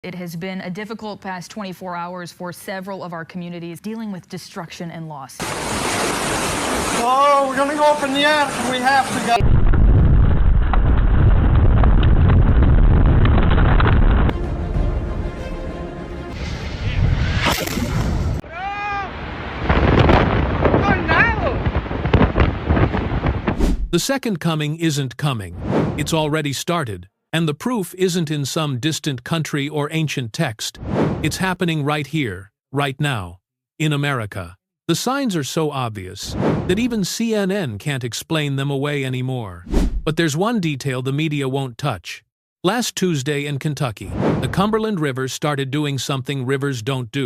It has been a difficult past 24 hours for several of our communities dealing with destruction and loss. Oh, we're gonna go up in the attic and we have to go. The second coming isn't coming. It's already started. And the proof isn't in some distant country or ancient text. It's happening right here, right now, in America. The signs are so obvious that even CNN can't explain them away anymore. But there's one detail the media won't touch. Last Tuesday in Kentucky, the Cumberland River started doing something rivers don't do.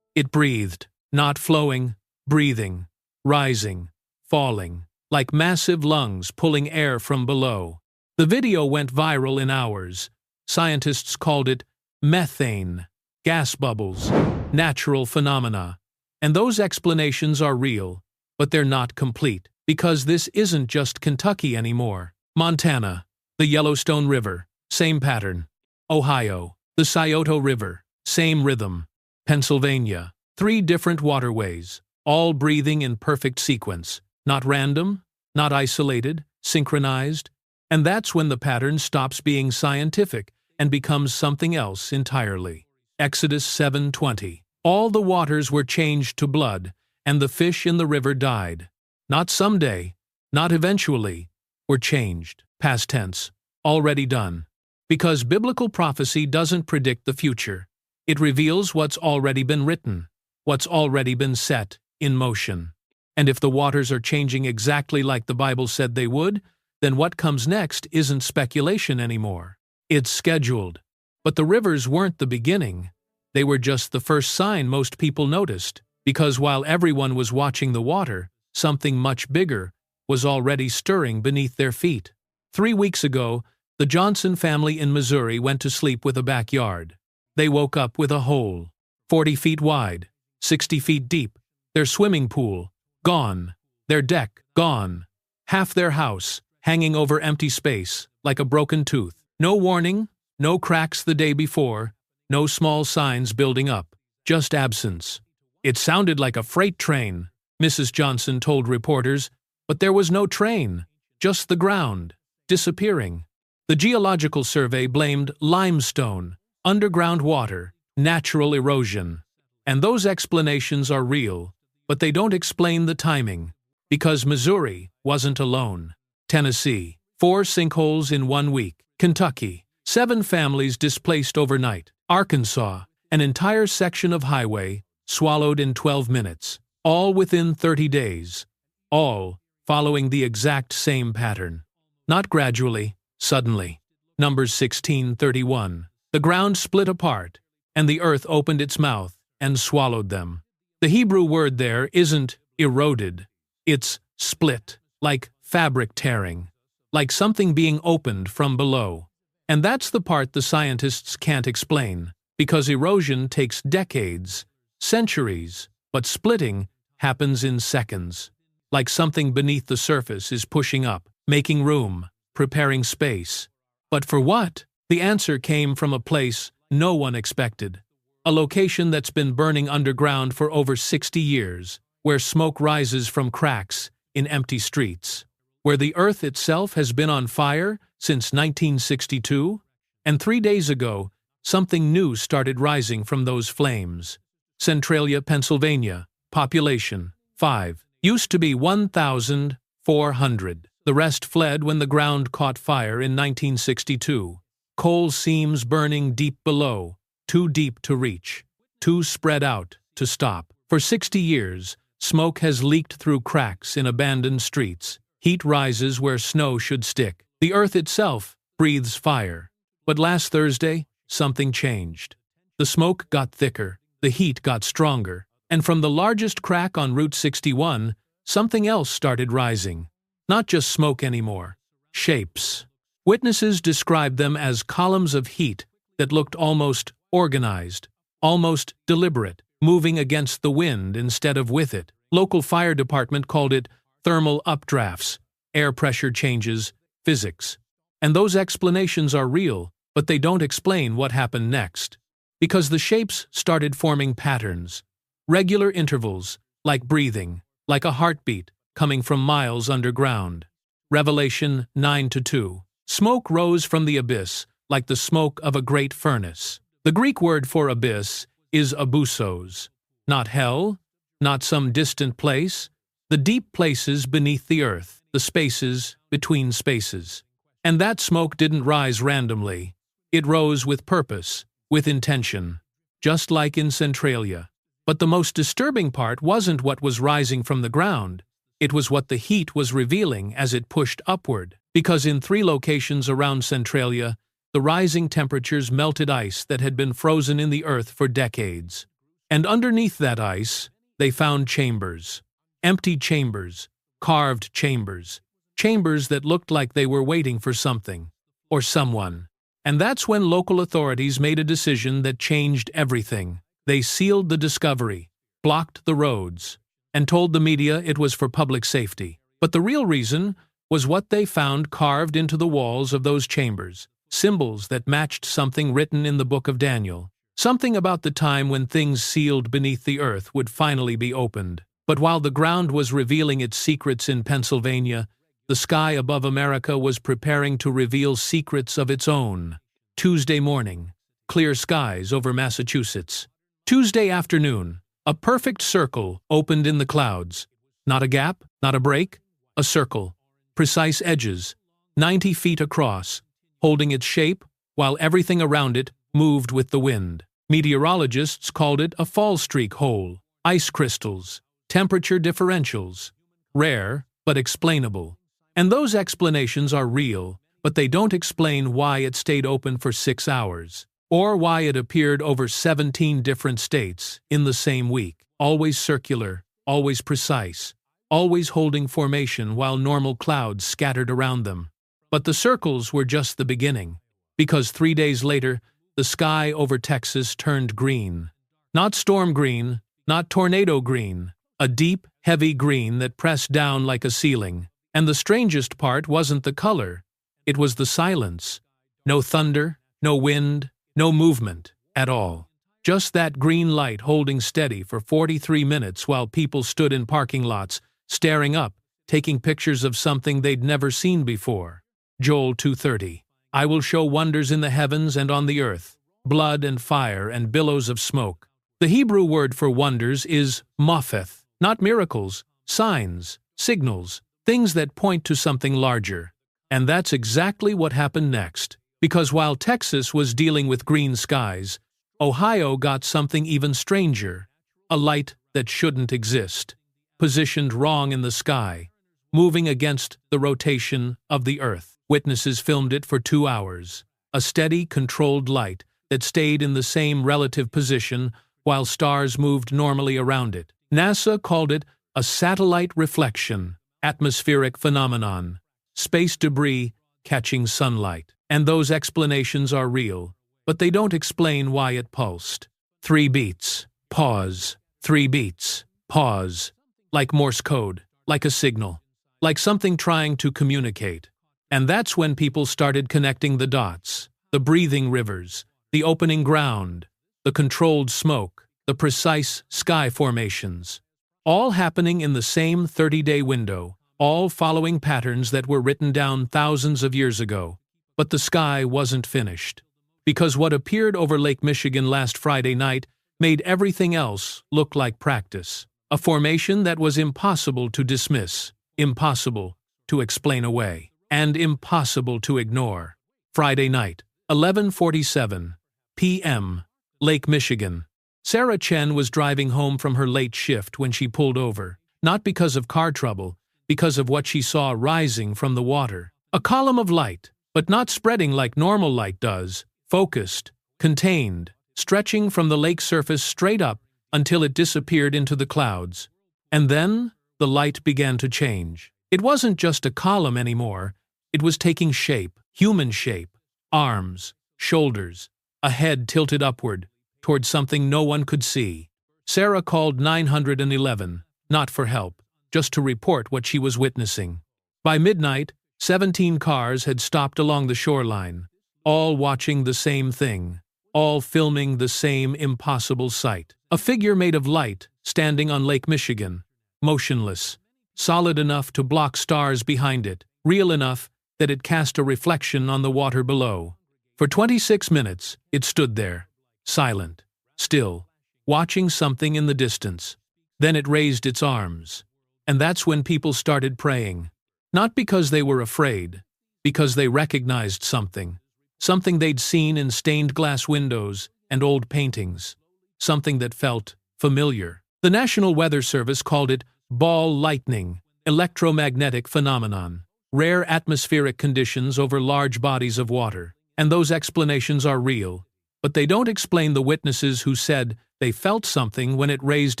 It breathed, not flowing, breathing, rising, falling, like massive lungs pulling air from below. The video went viral in hours. Scientists called it methane, gas bubbles, natural phenomena. And those explanations are real, but they're not complete, because this isn't just Kentucky anymore. Montana, the Yellowstone River, same pattern. Ohio, the Scioto River, same rhythm. Pennsylvania, 3 different waterways, all breathing in perfect sequence. Not random, not isolated, synchronized. And that's when the pattern stops being scientific and becomes something else entirely. Exodus 7:20. All the waters were changed to blood, and the fish in the river died. Not someday, not eventually, were changed. Past tense, already done. Because biblical prophecy doesn't predict the future. It reveals what's already been written, what's already been set in motion. And if the waters are changing exactly like the Bible said they would, then what comes next isn't speculation anymore. It's scheduled. But the rivers weren't the beginning. They were just the first sign most people noticed, because while everyone was watching the water, something much bigger was already stirring beneath their feet. 3 weeks ago, the Johnson family in Missouri went to sleep with a backyard. They woke up with a hole, 40 feet wide, 60 feet deep, their swimming pool, gone, their deck, gone, half their house, hanging over empty space, like a broken tooth. No warning, no cracks the day before, no small signs building up, just absence. It sounded like a freight train, Mrs. Johnson told reporters, but there was no train, just the ground, disappearing. The Geological Survey blamed limestone, underground water, natural erosion. And those explanations are real, but they don't explain the timing, because Missouri wasn't alone. Tennessee, 4 sinkholes in 1 week. Kentucky, 7 families displaced overnight. Arkansas, an entire section of highway swallowed in 12 minutes. All within 30 days. All following the exact same pattern. Not gradually, suddenly. Numbers 16:31. The ground split apart, and the earth opened its mouth and swallowed them. The Hebrew word there isn't eroded. It's split, like fabric tearing, like something being opened from below. And that's the part the scientists can't explain, because erosion takes decades, centuries, but splitting happens in seconds. Like something beneath the surface is pushing up, making room, preparing space. But for what? The answer came from a place no one expected. A location that's been burning underground for over 60 years, where smoke rises from cracks in empty streets. Where the earth itself has been on fire since 1962, and 3 days ago, something new started rising from those flames. Centralia, Pennsylvania, population 5, used to be 1,400. The rest fled when the ground caught fire in 1962. Coal seams burning deep below, too deep to reach, too spread out to stop. For 60 years, smoke has leaked through cracks in abandoned streets. Heat rises where snow should stick. The earth itself breathes fire. But last Thursday, something changed. The smoke got thicker, the heat got stronger, and from the largest crack on Route 61, something else started rising. Not just smoke anymore. Shapes. Witnesses described them as columns of heat that looked almost organized, almost deliberate, moving against the wind instead of with it. Local fire department called it thermal updrafts, air pressure changes, physics. And those explanations are real, but they don't explain what happened next. Because the shapes started forming patterns, regular intervals, like breathing, like a heartbeat, coming from miles underground. Revelation 9-2. Smoke rose from the abyss, like the smoke of a great furnace. The Greek word for abyss is abyssos. Not hell, not some distant place, the deep places beneath the earth, the spaces between spaces. And that smoke didn't rise randomly. It rose with purpose, with intention, just like in Centralia. But the most disturbing part wasn't what was rising from the ground. It was what the heat was revealing as it pushed upward. Because in 3 locations around Centralia, the rising temperatures melted ice that had been frozen in the earth for decades. And underneath that ice, they found chambers. Empty chambers, carved chambers. Chambers that looked like they were waiting for something, or someone. And that's when local authorities made a decision that changed everything. They sealed the discovery, blocked the roads, and told the media it was for public safety. But the real reason was what they found carved into the walls of those chambers, symbols that matched something written in the book of Daniel, something about the time when things sealed beneath the earth would finally be opened. But while the ground was revealing its secrets in Pennsylvania, the sky above America was preparing to reveal secrets of its own. Tuesday morning, clear skies over Massachusetts. Tuesday afternoon, a perfect circle opened in the clouds. Not a gap, not a break, a circle. Precise edges, 90 feet across, holding its shape while everything around it moved with the wind. Meteorologists called it a fall streak hole. Ice crystals, temperature differentials. Rare, but explainable. And those explanations are real, but they don't explain why it stayed open for 6 hours, or why it appeared over 17 different states in the same week. Always circular, always precise, always holding formation while normal clouds scattered around them. But the circles were just the beginning, because 3 days later, the sky over Texas turned green. Not storm green, not tornado green, a deep, heavy green that pressed down like a ceiling. And the strangest part wasn't the color, it was the silence. No thunder, no wind, no movement at all. Just that green light holding steady for 43 minutes while people stood in parking lots, staring up, taking pictures of something they'd never seen before. Joel 2:30. I will show wonders in the heavens and on the earth, blood and fire and billows of smoke. The Hebrew word for wonders is mopheth, not miracles, signs, signals, things that point to something larger. And that's exactly what happened next. Because while Texas was dealing with green skies, Ohio got something even stranger, a light that shouldn't exist, positioned wrong in the sky, moving against the rotation of the earth. Witnesses filmed it for 2 hours, a steady, controlled light that stayed in the same relative position while stars moved normally around it. NASA called it a satellite reflection. Atmospheric phenomenon, space debris catching sunlight. And those explanations are real, but they don't explain why it pulsed. 3 beats, pause, 3 beats, pause, like Morse code, like a signal, like something trying to communicate. And that's when people started connecting the dots, the breathing rivers, the opening ground, the controlled smoke, the precise sky formations. All happening in the same 30-day window, all following patterns that were written down thousands of years ago. But the sky wasn't finished. Because what appeared over Lake Michigan last Friday night made everything else look like practice. A formation that was impossible to dismiss, impossible to explain away, and impossible to ignore. Friday night, 11:47 p.m., Lake Michigan. Sarah Chen was driving home from her late shift when she pulled over, not because of car trouble, because of what she saw rising from the water. A column of light, but not spreading like normal light does, focused, contained, stretching from the lake surface straight up until it disappeared into the clouds. And then, the light began to change. It wasn't just a column anymore, it was taking shape, human shape, arms, shoulders, a head tilted upward, toward something no one could see. Sarah called 911, not for help, just to report what she was witnessing. By midnight, 17 cars had stopped along the shoreline, all watching the same thing. all filming the same impossible sight. A figure made of light, standing on Lake Michigan, motionless, solid enough to block stars behind it, real enough that it cast a reflection on the water below. For 26 minutes, it stood there, silent, still, watching something in the distance. Then it raised its arms. And that's when people started praying. Not because they were afraid, because they recognized something. Something they'd seen in stained glass windows and old paintings. Something that felt familiar. The National Weather Service called it ball lightning, electromagnetic phenomenon, rare atmospheric conditions over large bodies of water. And those explanations are real, but they don't explain the witnesses who said they felt something when it raised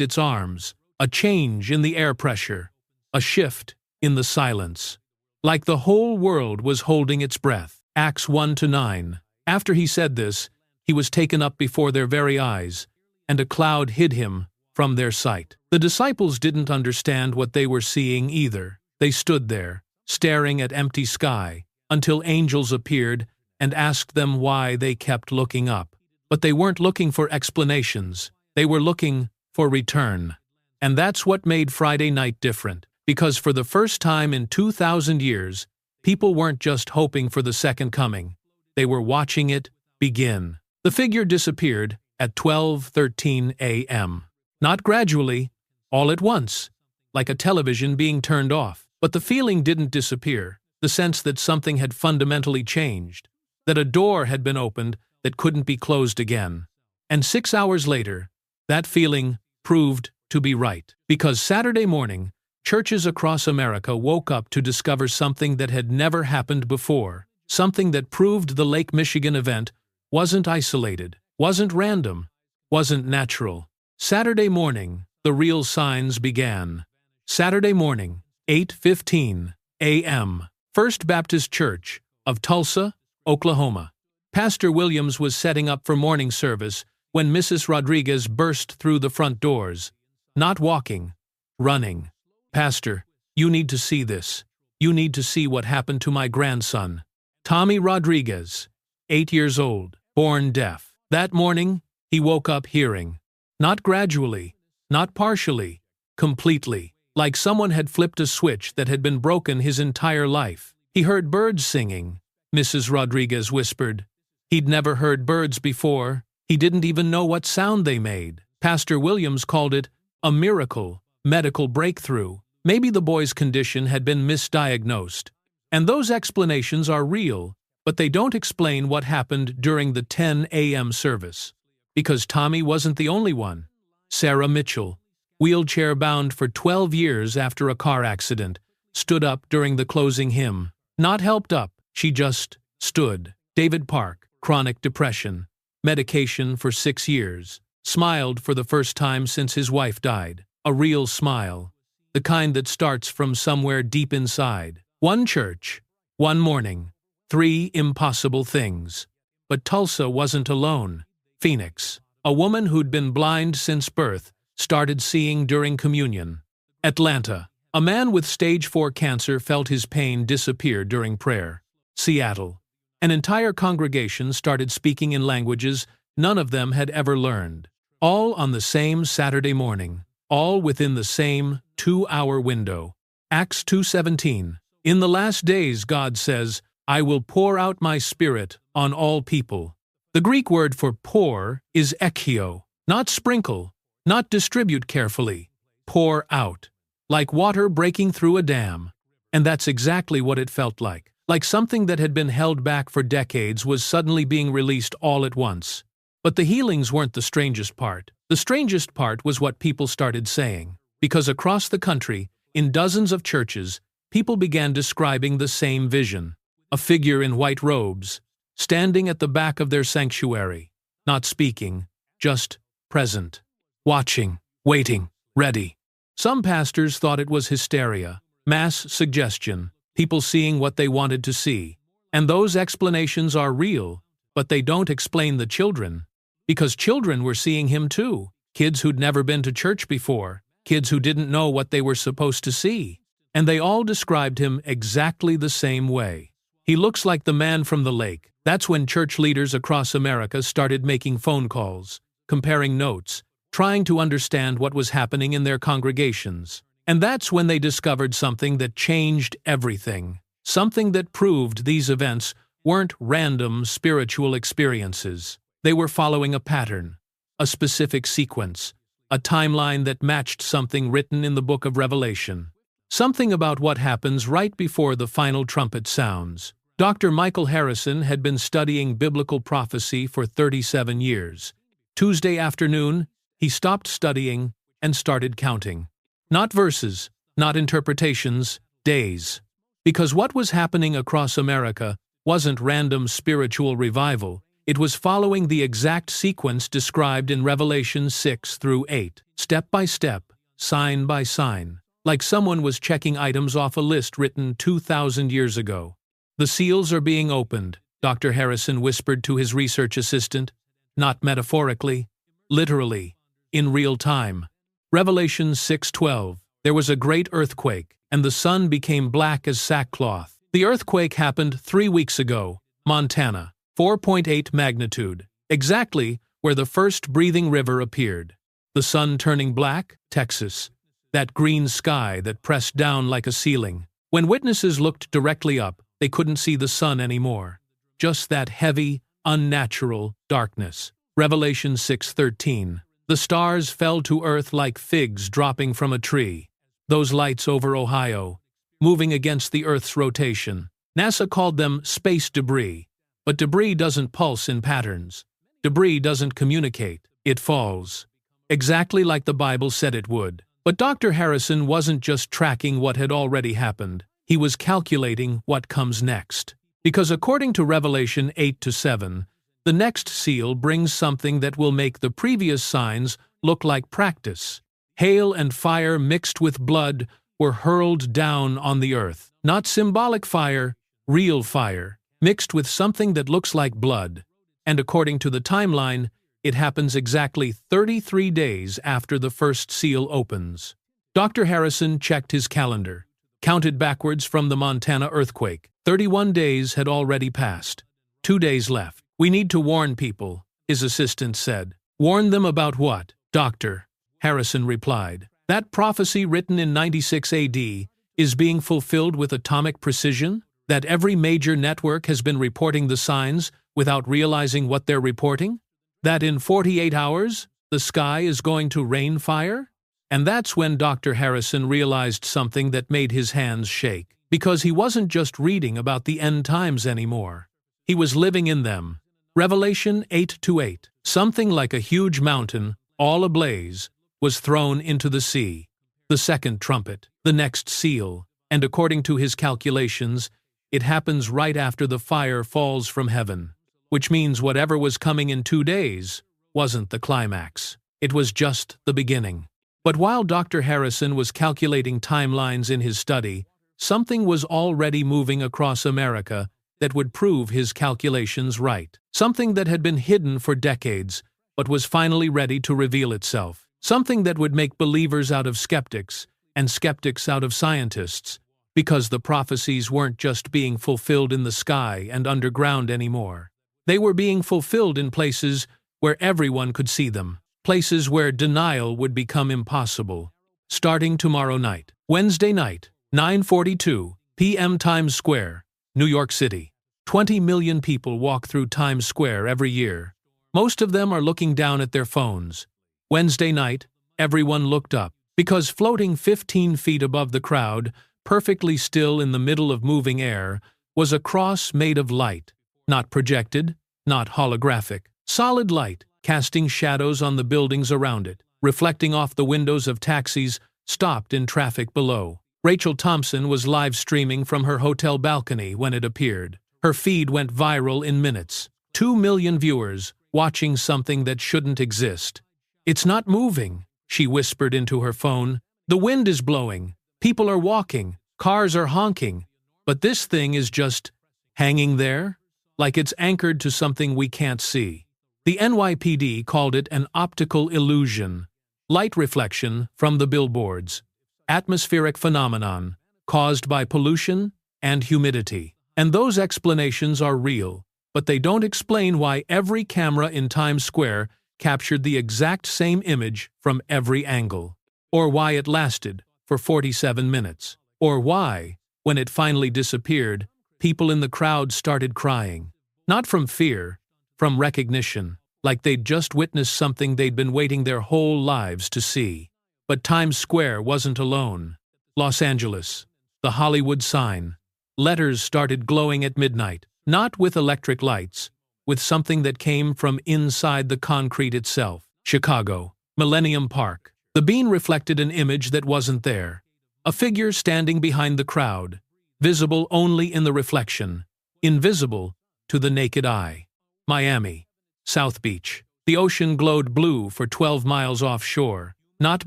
its arms, a change in the air pressure, a shift in the silence. Like the whole world was holding its breath. Acts 1-9. After he said this, he was taken up before their very eyes, and a cloud hid him from their sight. The disciples didn't understand what they were seeing either. They stood there, staring at empty sky, until angels appeared and asked them why they kept looking up. But they weren't looking for explanations. They were looking for return. And that's what made Friday night different. Because for the first time in 2,000 years, people weren't just hoping for the second coming. They were watching it begin. The figure disappeared at 12:13 a.m. Not gradually, all at once, like a television being turned off. But the feeling didn't disappear, the sense that something had fundamentally changed, that a door had been opened that couldn't be closed again. And 6 hours later, that feeling proved to be right. Because Saturday morning, churches across America woke up to discover something that had never happened before, something that proved the Lake Michigan event wasn't isolated, wasn't random, wasn't natural. Saturday morning, the real signs began. Saturday morning, 8:15 a.m., First Baptist Church of Tulsa, Oklahoma. Pastor Williams was setting up for morning service when Mrs. Rodriguez burst through the front doors. Not walking, running. "Pastor, you need to see this. You need to see what happened to my grandson, Tommy Rodriguez, 8 years old, born deaf." That morning, he woke up hearing. Not gradually, not partially, completely. Like someone had flipped a switch that had been broken his entire life. He heard birds singing, Mrs. Rodriguez whispered. He'd never heard birds before. He didn't even know what sound they made. Pastor Williams called it a miracle, medical breakthrough. Maybe the boy's condition had been misdiagnosed. And those explanations are real, but they don't explain what happened during the 10 a.m. service. Because Tommy wasn't the only one. Sarah Mitchell, wheelchair-bound for 12 years after a car accident, stood up during the closing hymn. Not helped up, she just stood. David Park, chronic depression, medication for 6 years, smiled for the first time since his wife died. A real smile. The kind that starts from somewhere deep inside. One church, one morning, 3 impossible things. But Tulsa wasn't alone. Phoenix, a woman who'd been blind since birth, started seeing during communion. Atlanta, a man with stage 4 cancer felt his pain disappear during prayer. Seattle, an entire congregation started speaking in languages none of them had ever learned. All on the same Saturday morning. All within the same 2-hour window. Acts 2:17. In the last days, God says, I will pour out my Spirit on all people. The Greek word for pour is ekio, not sprinkle, not distribute carefully. Pour out. Like water breaking through a dam. And that's exactly what it felt like. Like something that had been held back for decades was suddenly being released all at once. But the healings weren't the strangest part. The strangest part was what people started saying. Because across the country, in dozens of churches, people began describing the same vision. A figure in white robes, standing at the back of their sanctuary, not speaking, just present, watching, waiting, ready. Some pastors thought it was hysteria, mass suggestion, people seeing what they wanted to see. And those explanations are real, but they don't explain the children. Because children were seeing him too. Kids who'd never been to church before. Kids who didn't know what they were supposed to see. And they all described him exactly the same way. He looks like the man from the lake. That's when church leaders across America started making phone calls, comparing notes, trying to understand what was happening in their congregations. And that's when they discovered something that changed everything. Something that proved these events weren't random spiritual experiences. They were following a pattern, a specific sequence, a timeline that matched something written in the book of Revelation. Something about what happens right before the final trumpet sounds. Dr. Michael Harrison had been studying biblical prophecy for 37 years. Tuesday afternoon, he stopped studying and started counting. Not verses, not interpretations, days. Because what was happening across America wasn't random spiritual revival, it was following the exact sequence described in Revelation 6 through 8, step by step, sign by sign, like someone was checking items off a list written 2,000 years ago. The seals are being opened, Dr. Harrison whispered to his research assistant, not metaphorically, literally, in real time. Revelation 6:12, there was a great earthquake, and the sun became black as sackcloth. The earthquake happened 3 weeks ago, Montana, 4.8 magnitude, exactly where the first breathing river appeared. The sun turning black, Texas, that green sky that pressed down like a ceiling. When witnesses looked directly up, they couldn't see the sun anymore. Just that heavy, unnatural darkness. Revelation 6:13. The stars fell to earth like figs dropping from a tree. Those lights over Ohio, moving against the Earth's rotation. NASA called them space debris. But debris doesn't pulse in patterns. Debris doesn't communicate. It falls. Exactly like the Bible said it would. But Dr. Harrison wasn't just tracking what had already happened. He was calculating what comes next. Because according to Revelation 8-7, the next seal brings something that will make the previous signs look like practice. Hail and fire mixed with blood were hurled down on the earth. Not symbolic fire, real fire, mixed with something that looks like blood. And according to the timeline, it happens exactly 33 days after the first seal opens. Dr. Harrison checked his calendar, counted backwards from the Montana earthquake. 31 days had already passed. 2 days left. We need to warn people, his assistant said. Warn them about what, Doctor? Harrison replied. That prophecy written in 96 AD is being fulfilled with atomic precision? That every major network has been reporting the signs without realizing what they're reporting? That in 48 hours, the sky is going to rain fire? And that's when Dr. Harrison realized something that made his hands shake. Because he wasn't just reading about the end times anymore. He was living in them. Revelation 8-8. Something like a huge mountain, all ablaze, was thrown into the sea. The second trumpet, the next seal, and according to his calculations, it happens right after the fire falls from heaven. Which means whatever was coming in 2 days wasn't the climax. It was just the beginning. But while Dr. Harrison was calculating timelines in his study, something was already moving across America that would prove his calculations right. Something that had been hidden for decades, but was finally ready to reveal itself. Something that would make believers out of skeptics, and skeptics out of scientists, because the prophecies weren't just being fulfilled in the sky and underground anymore. They were being fulfilled in places where everyone could see them, places where denial would become impossible. Starting tomorrow night, Wednesday night, 9:42 p.m. Times Square, New York City. 20 million people walk through Times Square every year. Most of them are looking down at their phones. Wednesday night, everyone looked up, because floating 15 feet above the crowd, perfectly still in the middle of moving air, was a cross made of light. Not projected, not holographic. Solid light, casting shadows on the buildings around it, reflecting off the windows of taxis stopped in traffic below. Rachel Thompson was live streaming from her hotel balcony when it appeared. Her feed went viral in minutes. 2 million viewers watching something that shouldn't exist. It's not moving, she whispered into her phone. The wind is blowing. People are walking. Cars are honking. But this thing is just hanging there, like it's anchored to something we can't see. The NYPD called it an optical illusion. Light reflection from the billboards. Atmospheric phenomenon caused by pollution and humidity. And those explanations are real, but they don't explain why every camera in Times Square captured the exact same image from every angle, or why it lasted for 47 minutes, or why, when it finally disappeared, people in the crowd started crying. Not from fear, from recognition, like they'd just witnessed something they'd been waiting their whole lives to see. But Times Square wasn't alone. Los Angeles, the Hollywood sign. Letters started glowing at midnight, not with electric lights, with something that came from inside the concrete itself. Chicago, Millennium Park. The beam reflected an image that wasn't there. A figure standing behind the crowd, visible only in the reflection, invisible to the naked eye. Miami, South Beach. The ocean glowed blue for 12 miles offshore, not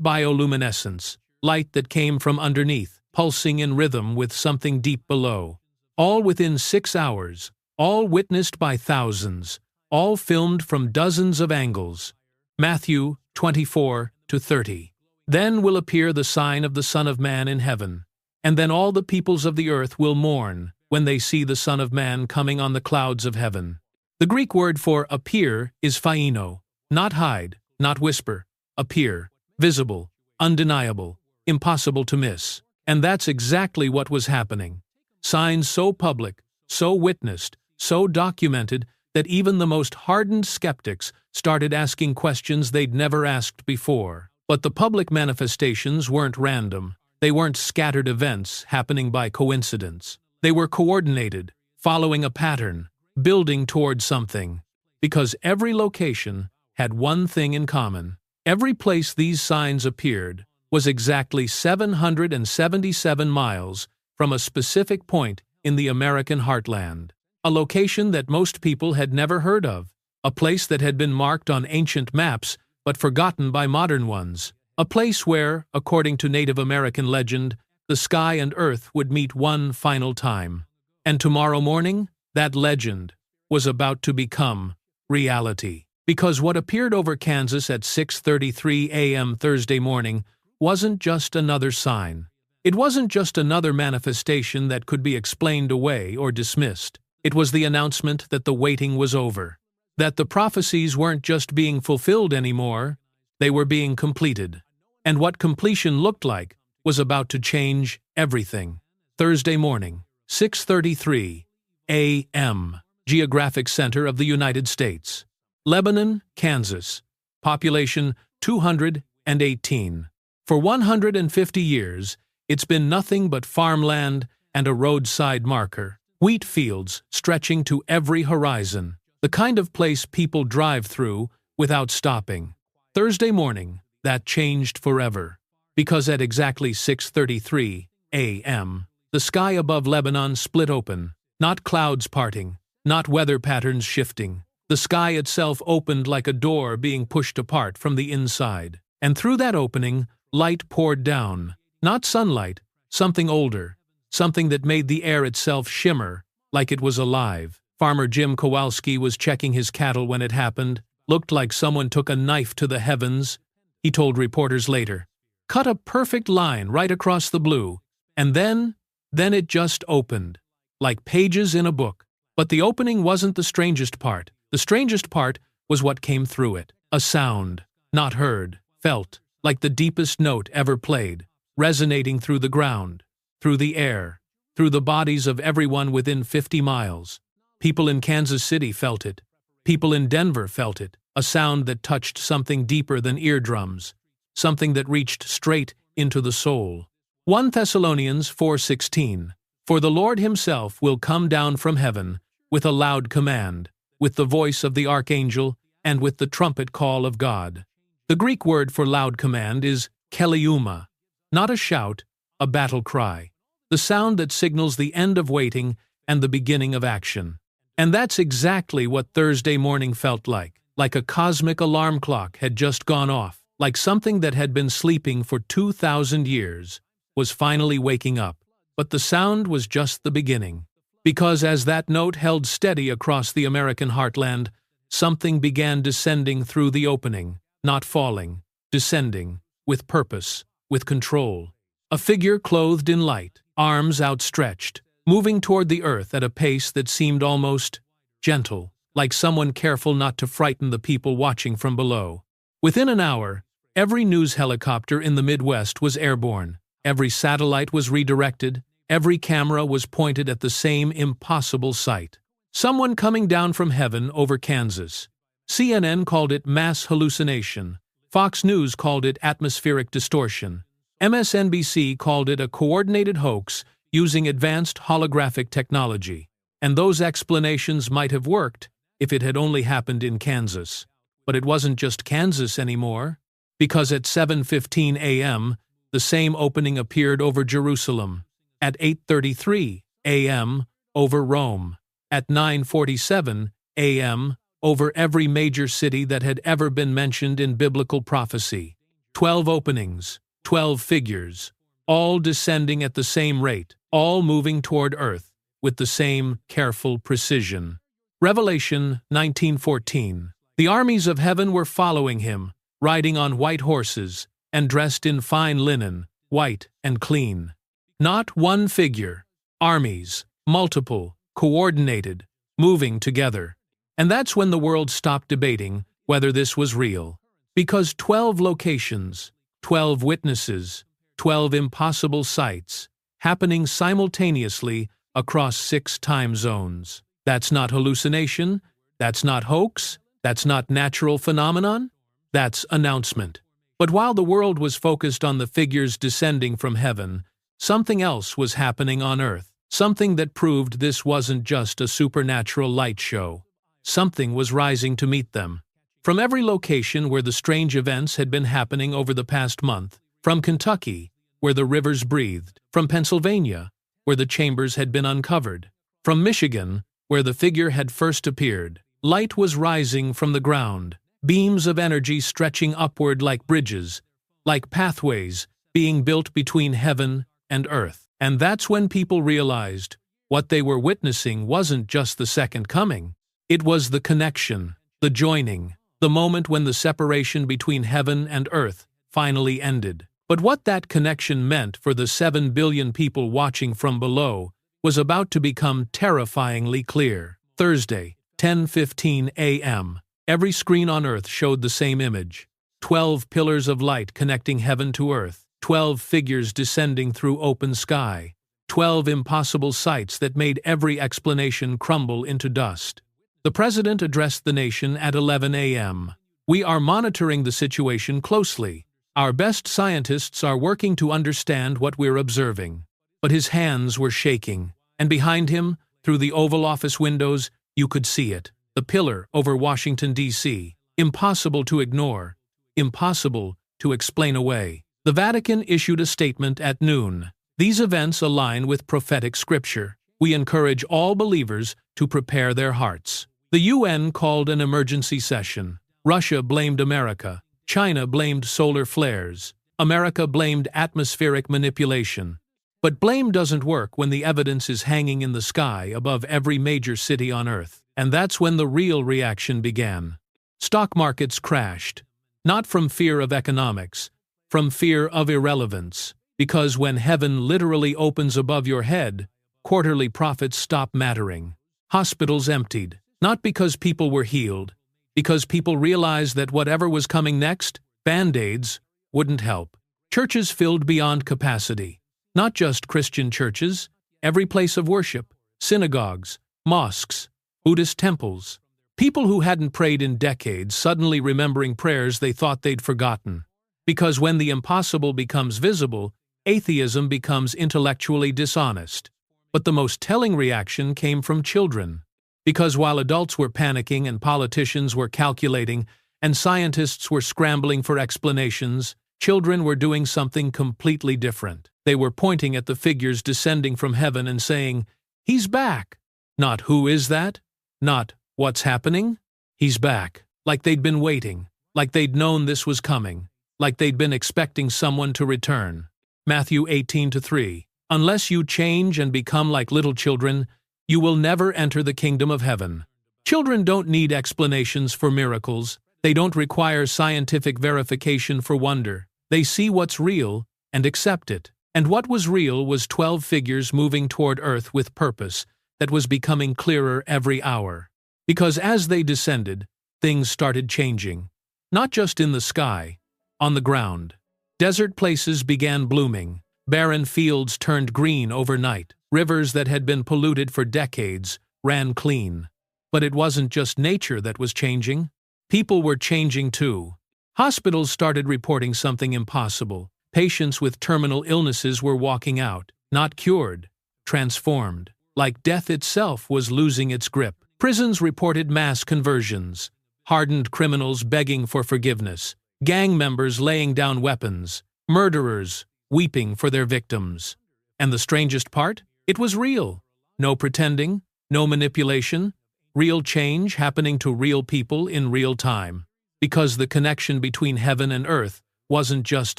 bioluminescence, light that came from underneath, pulsing in rhythm with something deep below. All within 6 hours, all witnessed by thousands, all filmed from dozens of angles. Matthew 24-30. Then will appear the sign of the Son of Man in heaven, and then all the peoples of the earth will mourn when they see the Son of Man coming on the clouds of heaven. The Greek word for appear is phaino, not hide, not whisper, appear, visible, undeniable, impossible to miss. And that's exactly what was happening. Signs so public, so witnessed, so documented that even the most hardened skeptics started asking questions they'd never asked before. But the public manifestations weren't random. They weren't scattered events happening by coincidence. They were coordinated, following a pattern, building toward something. Because every location had one thing in common. Every place these signs appeared was exactly 777 miles from a specific point in the American heartland. A location that most people had never heard of. A place that had been marked on ancient maps but forgotten by modern ones. A place where, according to Native American legend, the sky and earth would meet one final time. And tomorrow morning, that legend was about to become reality. Because what appeared over Kansas at 6:33 a.m. Thursday morning wasn't just another sign. It wasn't just another manifestation that could be explained away or dismissed. It was the announcement that the waiting was over. That the prophecies weren't just being fulfilled anymore, they were being completed. And what completion looked like was about to change everything. Thursday morning, 6:33 a.m., geographic center of the United States. Lebanon, Kansas. Population 218. For 150 years, it's been nothing but farmland and a roadside marker. Wheat fields stretching to every horizon. The kind of place people drive through without stopping. Thursday morning, that changed forever. Because at exactly 6:33 a.m., the sky above Lebanon split open. Not clouds parting, not weather patterns shifting. The sky itself opened like a door being pushed apart from the inside. And through that opening, light poured down. Not sunlight, something older. Something that made the air itself shimmer like it was alive. Farmer Jim Kowalski was checking his cattle when it happened. Looked like someone took a knife to the heavens. He told reporters later. Cut a perfect line right across the blue. And then it just opened. Like pages in a book. But the opening wasn't the strangest part. The strangest part was what came through it. A sound, not heard, felt, like the deepest note ever played, resonating through the ground, through the air, through the bodies of everyone within 50 miles. People in Kansas City felt it. People in Denver felt it. A sound that touched something deeper than eardrums. Something that reached straight into the soul. 1 Thessalonians 4:16. For the Lord himself will come down from heaven with a loud command, with the voice of the archangel, and with the trumpet call of God. The Greek word for loud command is keliuma. Not a shout, a battle cry. The sound that signals the end of waiting and the beginning of action. And that's exactly what Thursday morning felt like a cosmic alarm clock had just gone off, like something that had been sleeping for 2,000 years was finally waking up. But the sound was just the beginning. Because as that note held steady across the American heartland, something began descending through the opening, not falling, descending, with purpose, with control. A figure clothed in light, arms outstretched, moving toward the earth at a pace that seemed almost gentle, like someone careful not to frighten the people watching from below. Within an hour, every news helicopter in the Midwest was airborne, every satellite was redirected, every camera was pointed at the same impossible sight. Someone coming down from heaven over Kansas. CNN called it mass hallucination. Fox News called it atmospheric distortion. MSNBC called it a coordinated hoax using advanced holographic technology. And those explanations might have worked if it had only happened in Kansas. But it wasn't just Kansas anymore, because at 7:15 a.m., the same opening appeared over Jerusalem. At 8:33 a.m., over Rome. At 9:47 a.m., over every major city that had ever been mentioned in biblical prophecy. 12 openings, 12 figures, all descending at the same rate, all moving toward earth with the same careful precision. Revelation 19:14. The armies of heaven were following him, riding on white horses, and dressed in fine linen, white and clean. Not one figure, armies, multiple, coordinated, moving together. And that's when the world stopped debating whether this was real. Because 12 locations, 12 witnesses, 12 impossible sights, happening simultaneously across 6 time zones. That's not hallucination, that's not hoax, that's not natural phenomenon, that's announcement. But while the world was focused on the figures descending from heaven, something else was happening on earth, something that proved this wasn't just a supernatural light show. Something was rising to meet them. From every location where the strange events had been happening over the past month, from Kentucky, where the rivers breathed, from Pennsylvania, where the chambers had been uncovered, from Michigan, where the figure had first appeared, light was rising from the ground, beams of energy stretching upward like bridges, like pathways being built between heaven and earth. And that's when people realized what they were witnessing wasn't just the second coming. It was the connection, the joining, the moment when the separation between heaven and earth finally ended. But what that connection meant for the 7 billion people watching from below was about to become terrifyingly clear. Thursday, 10:15 a.m. Every screen on earth showed the same image. 12 pillars of light connecting heaven to earth, 12 figures descending through open sky, 12 impossible sights that made every explanation crumble into dust. The president addressed the nation at 11 a.m. We are monitoring the situation closely. Our best scientists are working to understand what we're observing. But his hands were shaking, and behind him, through the Oval Office windows, you could see it. The pillar over Washington, D.C. Impossible to ignore. Impossible to explain away. The Vatican issued a statement at noon. These events align with prophetic scripture. We encourage all believers to prepare their hearts. The UN called an emergency session. Russia blamed America. China blamed solar flares. America blamed atmospheric manipulation. But blame doesn't work when the evidence is hanging in the sky above every major city on Earth. And that's when the real reaction began. Stock markets crashed. Not from fear of economics, from fear of irrelevance. Because when heaven literally opens above your head, quarterly profits stop mattering. Hospitals emptied. Not because people were healed, because people realized that whatever was coming next, Band-Aids, wouldn't help. Churches filled beyond capacity. Not just Christian churches, every place of worship, synagogues, mosques, Buddhist temples. People who hadn't prayed in decades suddenly remembering prayers they thought they'd forgotten. Because when the impossible becomes visible, atheism becomes intellectually dishonest. But the most telling reaction came from children. Because while adults were panicking and politicians were calculating and scientists were scrambling for explanations, children were doing something completely different. They were pointing at the figures descending from heaven and saying, "He's back." Not "Who is that?" Not "What's happening?" He's back. Like they'd been waiting. Like they'd known this was coming. Like they'd been expecting someone to return. Matthew 18:3. Unless you change and become like little children, you will never enter the kingdom of heaven. Children don't need explanations for miracles. They don't require scientific verification for wonder. They see what's real and accept it. And what was real was 12 figures moving toward Earth with purpose that was becoming clearer every hour. Because as they descended, things started changing. Not just in the sky, on the ground. Desert places began blooming. Barren fields turned green overnight. Rivers that had been polluted for decades ran clean. But it wasn't just nature that was changing. People were changing too. Hospitals started reporting something impossible. Patients with terminal illnesses were walking out, not cured, transformed. Like death itself was losing its grip. Prisons reported mass conversions. Hardened criminals begging for forgiveness. Gang members laying down weapons. Murderers weeping for their victims. And the strangest part? It was real. No pretending, no manipulation. Real change happening to real people in real time. Because the connection between heaven and earth wasn't just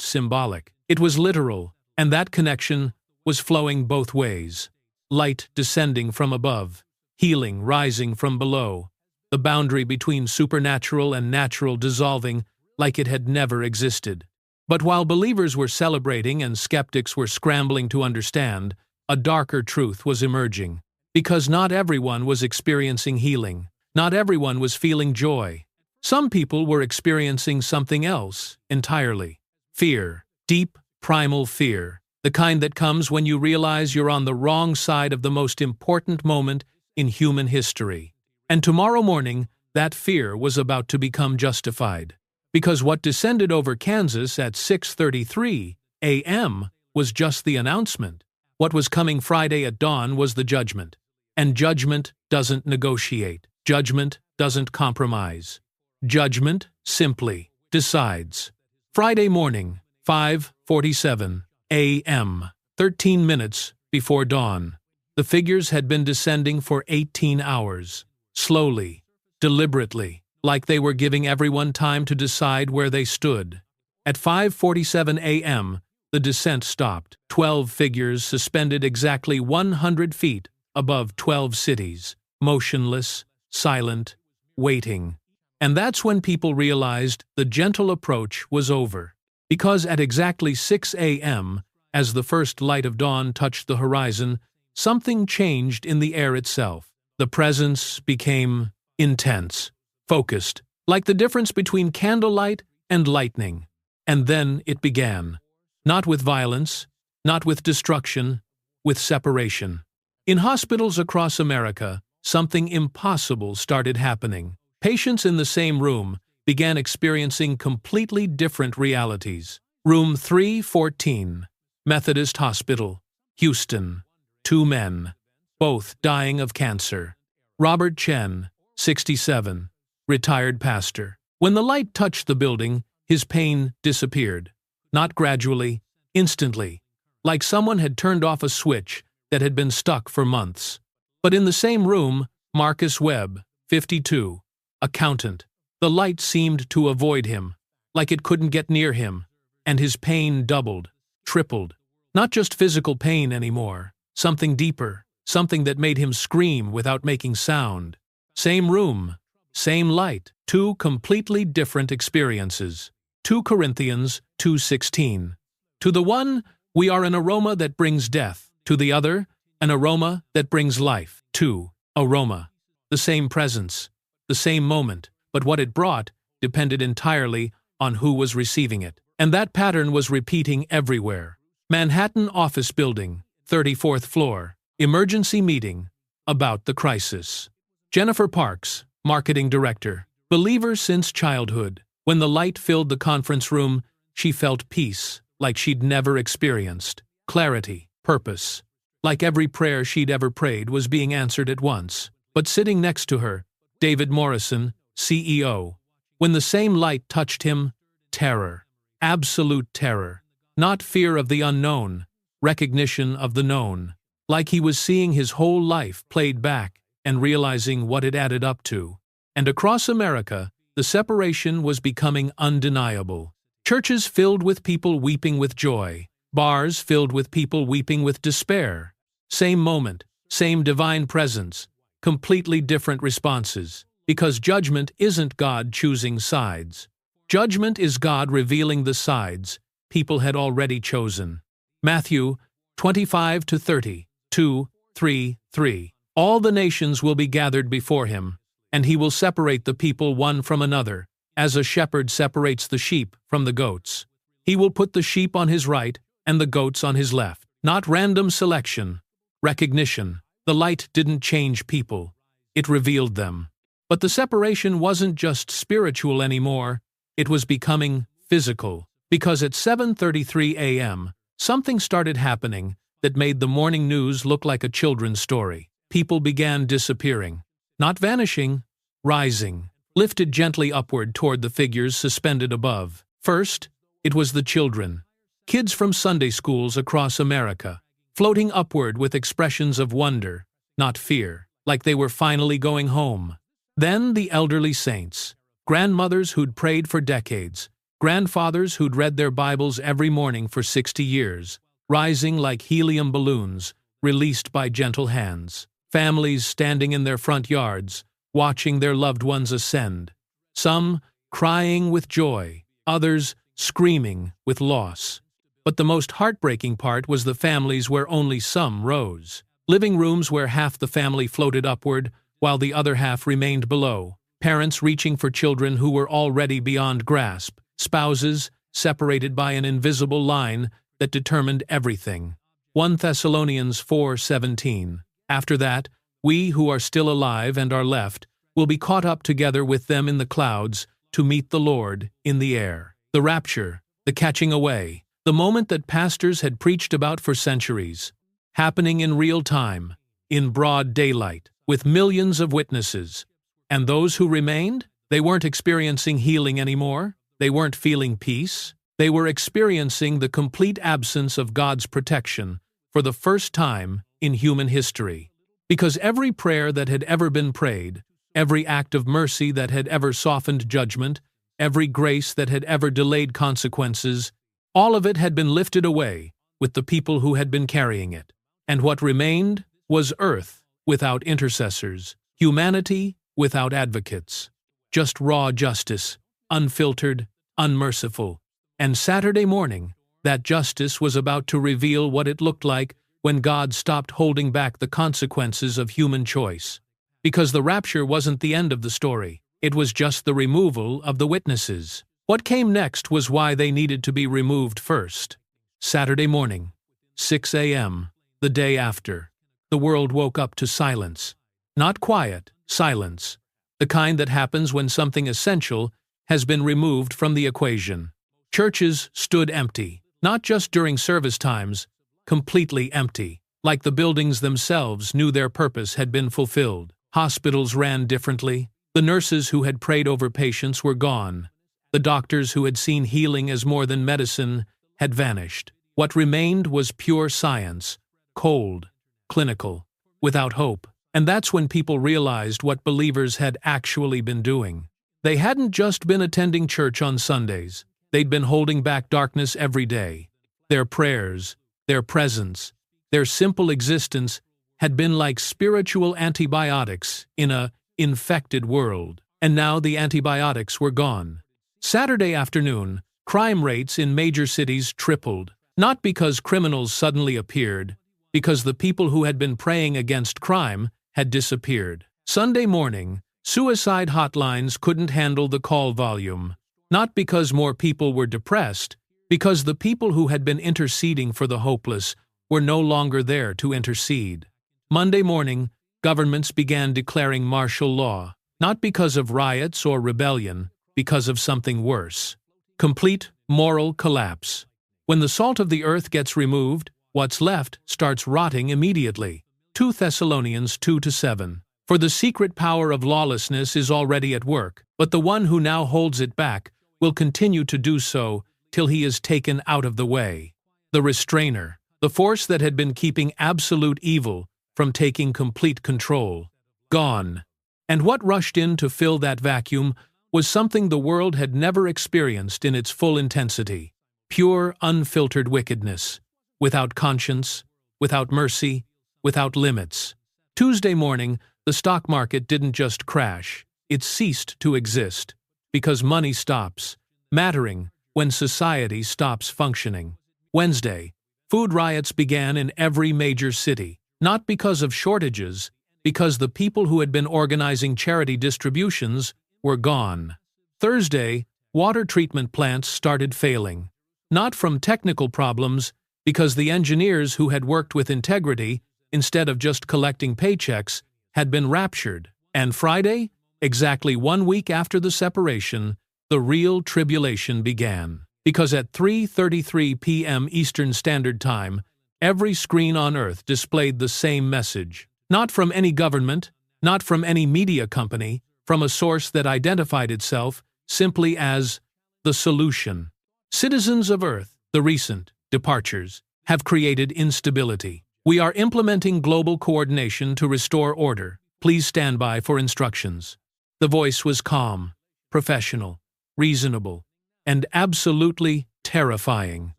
symbolic. It was literal, and that connection was flowing both ways. Light descending from above, healing rising from below, the boundary between supernatural and natural dissolving like it had never existed. But while believers were celebrating and skeptics were scrambling to understand, a darker truth was emerging. Because not everyone was experiencing healing. Not everyone was feeling joy. Some people were experiencing something else entirely. Fear. Deep, primal fear. The kind that comes when you realize you're on the wrong side of the most important moment in human history. And tomorrow morning, that fear was about to become justified. Because what descended over Kansas at 6:33 a.m. was just the announcement. What was coming Friday at dawn was the judgment. And judgment doesn't negotiate. Judgment doesn't compromise. Judgment simply decides. Friday morning, 5:47 a.m., 13 minutes before dawn. The figures had been descending for 18 hours. Slowly, deliberately, like they were giving everyone time to decide where they stood. At 5:47 a.m., the descent stopped. 12 figures suspended exactly 100 feet above 12 cities, motionless, silent, waiting. And that's when people realized the gentle approach was over. Because at exactly 6 a.m., as the first light of dawn touched the horizon, something changed in the air itself. The presence became intense, focused, like the difference between candlelight and lightning. And then it began. Not with violence, not with destruction, with separation. In hospitals across America, something impossible started happening. Patients in the same room began experiencing completely different realities. Room 314, Methodist Hospital, Houston. 2 men, both dying of cancer. Robert Chen, 67, retired pastor. When the light touched the building, his pain disappeared. Not gradually, instantly, like someone had turned off a switch that had been stuck for months. But in the same room, Marcus Webb, 52, accountant. The light seemed to avoid him, like it couldn't get near him, and his pain doubled, tripled. Not just physical pain anymore, something deeper, something that made him scream without making sound. Same room, same light, 2 completely different experiences. 2 Corinthians 2:16. To the one, we are an aroma that brings death. To the other, an aroma that brings life. 2. Aroma. The same presence, the same moment, but what it brought depended entirely on who was receiving it. And that pattern was repeating everywhere. Manhattan office building, 34th floor, emergency meeting about the crisis. Jennifer Parks, marketing director, believer since childhood. When the light filled the conference room, she felt peace like she'd never experienced. Clarity, purpose. Like every prayer she'd ever prayed was being answered at once. But sitting next to her, David Morrison, CEO. When the same light touched him, terror. Absolute terror. Not fear of the unknown, recognition of the known. Like he was seeing his whole life played back and realizing what it added up to. And across America, the separation was becoming undeniable. Churches filled with people weeping with joy. Bars filled with people weeping with despair. Same moment, same divine presence, completely different responses. Because judgment isn't God choosing sides. Judgment is God revealing the sides people had already chosen. Matthew 25 to 30, 2, 3, 3. All the nations will be gathered before him, and he will separate the people one from another, as a shepherd separates the sheep from the goats. He will put the sheep on his right and the goats on his left. Not random selection, recognition. The light didn't change people, it revealed them. But the separation wasn't just spiritual anymore, it was becoming physical. Because at 7:33 a.m., something started happening that made the morning news look like a children's story. People began disappearing. Not vanishing, rising, lifted gently upward toward the figures suspended above. First, it was the children. Kids from Sunday schools across America, floating upward with expressions of wonder, not fear, like they were finally going home. Then the elderly saints, grandmothers who'd prayed for decades, grandfathers who'd read their Bibles every morning for 60 years, rising like helium balloons, released by gentle hands. Families standing in their front yards, watching their loved ones ascend. Some crying with joy, others screaming with loss. But the most heartbreaking part was the families where only some rose. Living rooms where half the family floated upward, while the other half remained below. Parents reaching for children who were already beyond grasp. Spouses separated by an invisible line that determined everything. 1 Thessalonians 4:17. After that, we who are still alive and are left will be caught up together with them in the clouds to meet the Lord in the air. The rapture, the catching away, the moment that pastors had preached about for centuries, happening in real time, in broad daylight, with millions of witnesses. And those who remained? They weren't experiencing healing anymore. They weren't feeling peace. They were experiencing the complete absence of God's protection for the first time in human history. Because every prayer that had ever been prayed, every act of mercy that had ever softened judgment, every grace that had ever delayed consequences, all of it had been lifted away with the people who had been carrying it. And what remained was earth without intercessors, humanity without advocates. Just raw justice, unfiltered, unmerciful. And Saturday morning, that justice was about to reveal what it looked like when God stopped holding back the consequences of human choice. Because the rapture wasn't the end of the story, it was just the removal of the witnesses. What came next was why they needed to be removed first. Saturday morning, 6 a.m., the day after, the world woke up to silence. Not quiet, silence. The kind that happens when something essential has been removed from the equation. Churches stood empty, not just during service times, completely empty, like the buildings themselves knew their purpose had been fulfilled. Hospitals ran differently. The nurses who had prayed over patients were gone. The doctors who had seen healing as more than medicine had vanished. What remained was pure science, cold, clinical, without hope. And that's when people realized what believers had actually been doing. They hadn't just been attending church on Sundays. They'd been holding back darkness every day. Their prayers, their presence, their simple existence had been like spiritual antibiotics in an infected world. And now the antibiotics were gone. Saturday afternoon, crime rates in major cities tripled. Not because criminals suddenly appeared, because the people who had been praying against crime had disappeared. Sunday morning, suicide hotlines couldn't handle the call volume. Not because more people were depressed, because the people who had been interceding for the hopeless were no longer there to intercede. Monday morning, governments began declaring martial law, not because of riots or rebellion, because of something worse. Complete moral collapse. When the salt of the earth gets removed, what's left starts rotting immediately. 2 Thessalonians 2-7. For the secret power of lawlessness is already at work, but the one who now holds it back will continue to do so till he is taken out of the way. The restrainer, the force that had been keeping absolute evil from taking complete control, gone. And what rushed in to fill that vacuum was something the world had never experienced in its full intensity. Pure, unfiltered wickedness, without conscience, without mercy, without limits. Tuesday morning, the stock market didn't just crash, it ceased to exist, because money stops mattering when society stops functioning. Wednesday, Food riots began in every major city, not because of shortages, because the people who had been organizing charity distributions were gone. Thursday, water treatment plants started failing. Not from technical problems, because the engineers who had worked with integrity, instead of just collecting paychecks, had been raptured. And Friday, exactly 1 week after the separation, the real tribulation began. Because at 3:33 p.m. Eastern Standard Time, every screen on Earth displayed the same message. Not from any government, not from any media company, from a source that identified itself simply as the solution. Citizens of Earth, the recent departures, have created instability. We are implementing global coordination to restore order. Please stand by for instructions. The voice was calm, professional, reasonable, and absolutely terrifying.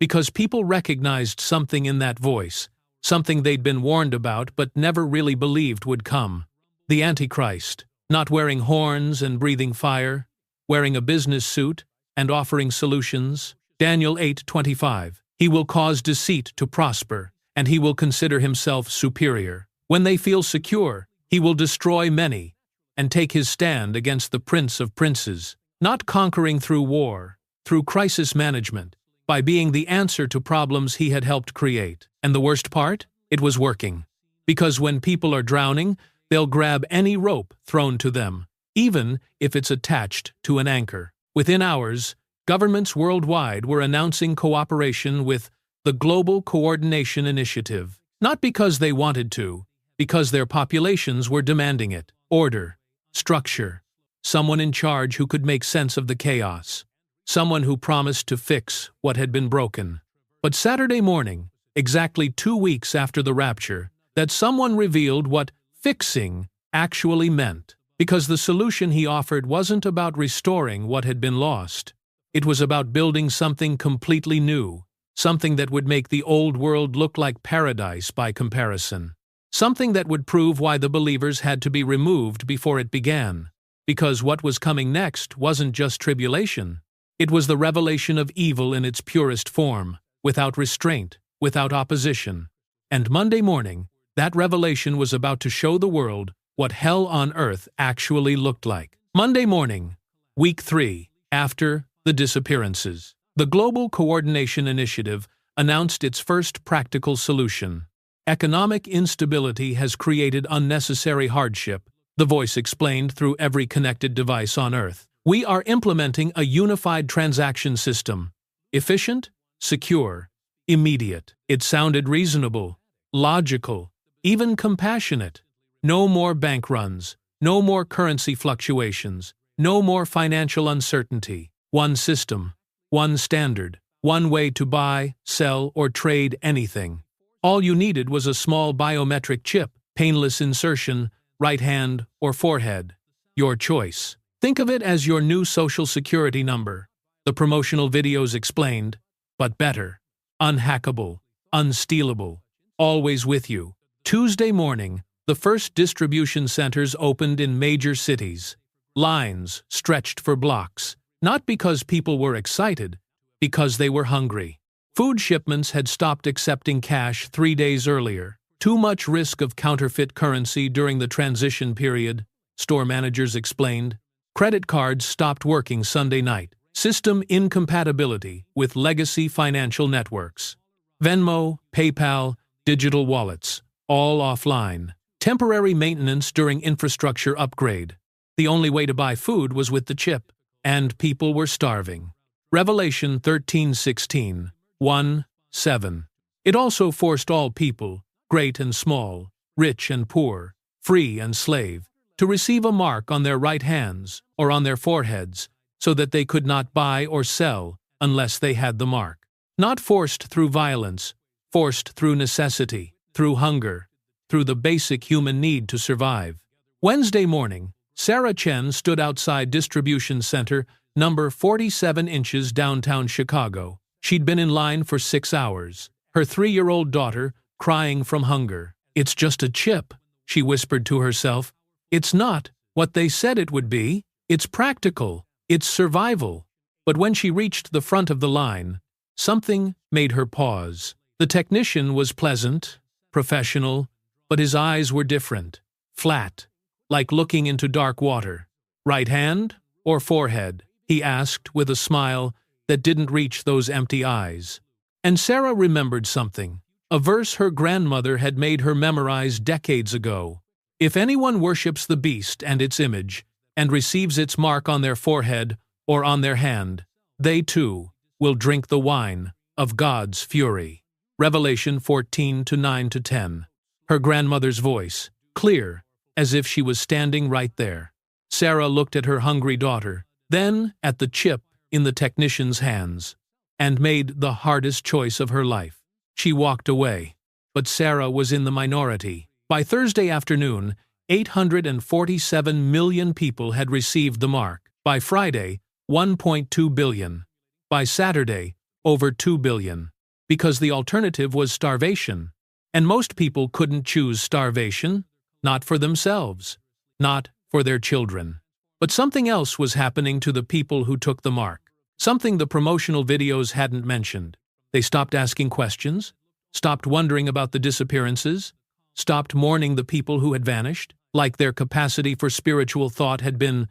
Because people recognized something in that voice, something they'd been warned about but never really believed would come. The Antichrist, not wearing horns and breathing fire, wearing a business suit and offering solutions. Daniel 8:25. He will cause deceit to prosper, and he will consider himself superior. When they feel secure, he will destroy many and take his stand against the Prince of Princes, not conquering through war, through crisis management, by being the answer to problems he had helped create. And the worst part? It was working. Because when people are drowning, they'll grab any rope thrown to them, even if it's attached to an anchor. Within hours, governments worldwide were announcing cooperation with the Global Coordination Initiative. Not because they wanted to, because their populations were demanding it. Order, structure, someone in charge who could make sense of the chaos, someone who promised to fix what had been broken. But Saturday morning, exactly 2 weeks after the rapture, that someone revealed what fixing actually meant. Because the solution he offered wasn't about restoring what had been lost. It was about building something completely new, something that would make the old world look like paradise by comparison. Something that would prove why the believers had to be removed before it began. Because what was coming next wasn't just tribulation. It was the revelation of evil in its purest form, without restraint, without opposition. And Monday morning, that revelation was about to show the world what hell on earth actually looked like. Monday morning, week 3, after the disappearances. The Global Coordination Initiative announced its first practical solution. Economic instability has created unnecessary hardship, the voice explained through every connected device on Earth. We are implementing a unified transaction system. Efficient, secure, immediate. It sounded reasonable, logical, even compassionate. No more bank runs, no more currency fluctuations, no more financial uncertainty. One system, one standard, one way to buy, sell, or trade anything. All you needed was a small biometric chip, painless insertion, right hand or forehead. Your choice. Think of it as your new social security number. The promotional videos explained, but better. Unhackable, unstealable, always with you. Tuesday morning, the first distribution centers opened in major cities. Lines stretched for blocks, not because people were excited, because they were hungry. Food shipments had stopped accepting cash 3 days earlier. Too much risk of counterfeit currency during the transition period, store managers explained. Credit cards stopped working Sunday night. System incompatibility with legacy financial networks. Venmo, PayPal, digital wallets, all offline. Temporary maintenance during infrastructure upgrade. The only way to buy food was with the chip, and people were starving. Revelation 13:16, 1:7. It also forced all people, great and small, rich and poor, free and slave, to receive a mark on their right hands or on their foreheads, so that they could not buy or sell unless they had the mark. Not forced through violence, forced through necessity, through hunger, through the basic human need to survive. Wednesday morning, Sarah Chen stood outside Distribution Center number 47 inches downtown Chicago. She'd been in line for 6 hours, her 3-year-old daughter crying from hunger. "It's just a chip," she whispered to herself. "It's not what they said it would be. It's practical. It's survival." But when she reached the front of the line, something made her pause. The technician was pleasant, professional, but his eyes were different, flat, like looking into dark water. "Right hand or forehead?" he asked with a smile that didn't reach those empty eyes. And Sarah remembered something, a verse her grandmother had made her memorize decades ago. "If anyone worships the beast and its image, and receives its mark on their forehead or on their hand, they too will drink the wine of God's fury." Revelation 14:9-10. Her grandmother's voice, clear, as if she was standing right there. Sarah looked at her hungry daughter, then at the chip in the technician's hands, and made the hardest choice of her life. She walked away, but Sarah was in the minority. By Thursday afternoon, 847 million people had received the mark. By Friday, 1.2 billion. By Saturday, over 2 billion. Because the alternative was starvation. And most people couldn't choose starvation, not for themselves, not for their children. But something else was happening to the people who took the mark. Something the promotional videos hadn't mentioned. They stopped asking questions, stopped wondering about the disappearances, stopped mourning the people who had vanished, like their capacity for spiritual thought had been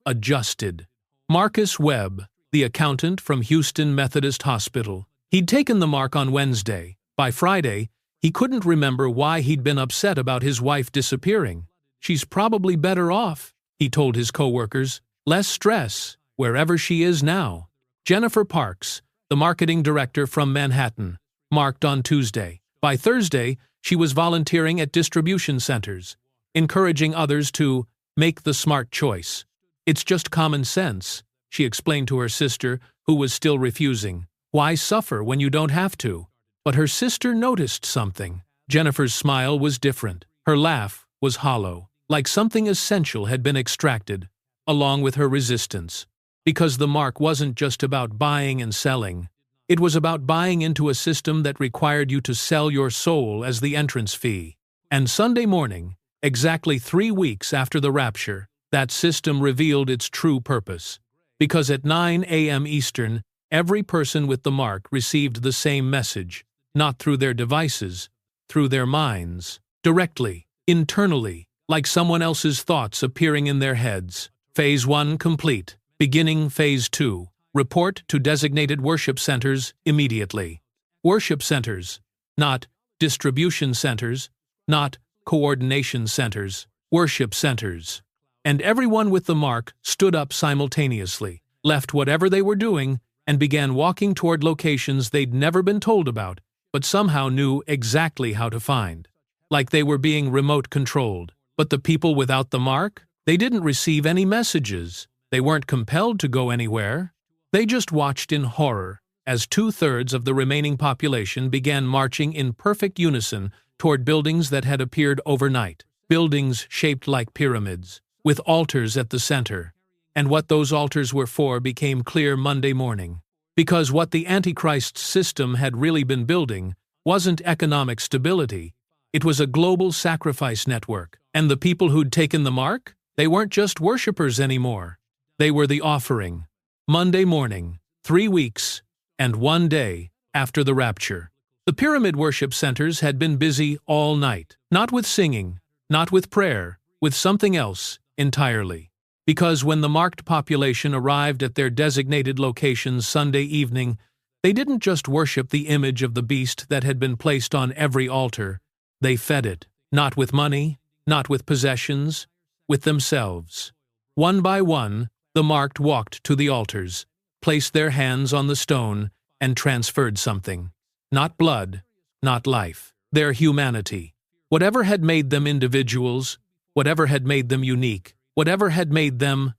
adjusted. Marcus Webb, the accountant from Houston Methodist Hospital, he'd taken the mark on Wednesday. By Friday, he couldn't remember why he'd been upset about his wife disappearing. "She's probably better off," he told his coworkers. "Less stress, wherever she is now." Jennifer Parks, the marketing director from Manhattan, marked on Tuesday. By Thursday, she was volunteering at distribution centers, encouraging others to make the smart choice. "It's just common sense," she explained to her sister, who was still refusing. "Why suffer when you don't have to?" But her sister noticed something. Jennifer's smile was different. Her laugh was hollow, like something essential had been extracted, along with her resistance. Because the mark wasn't just about buying and selling. It was about buying into a system that required you to sell your soul as the entrance fee. And Sunday morning, exactly 3 weeks after the rapture, that system revealed its true purpose. Because at 9 a.m. Eastern, every person with the mark received the same message, not through their devices, through their minds, directly, internally, like someone else's thoughts appearing in their heads. Phase 1 complete. Beginning Phase 2. Report to designated worship centers immediately. Worship centers, not distribution centers, not coordination centers, worship centers. And everyone with the mark stood up simultaneously, left whatever they were doing, and began walking toward locations they'd never been told about, but somehow knew exactly how to find. Like they were being remote-controlled. But the people without the mark? They didn't receive any messages. They weren't compelled to go anywhere. They just watched in horror as 2/3 of the remaining population began marching in perfect unison toward buildings that had appeared overnight. Buildings shaped like pyramids, with altars at the center. And what those altars were for became clear Monday morning. Because what the Antichrist's system had really been building wasn't economic stability. It was a global sacrifice network. And the people who'd taken the mark? They weren't just worshippers anymore. They were the offering. Monday morning, 3 weeks, and 1 day after the rapture. The pyramid worship centers had been busy all night. Not with singing, not with prayer, with something else entirely. Because when the marked population arrived at their designated locations Sunday evening, they didn't just worship the image of the beast that had been placed on every altar. They fed it, not with money, not with possessions, with themselves. One by one, the marked walked to the altars, placed their hands on the stone, and transferred something. Not blood, not life. Their humanity. Whatever had made them individuals, whatever had made them unique, whatever had made them,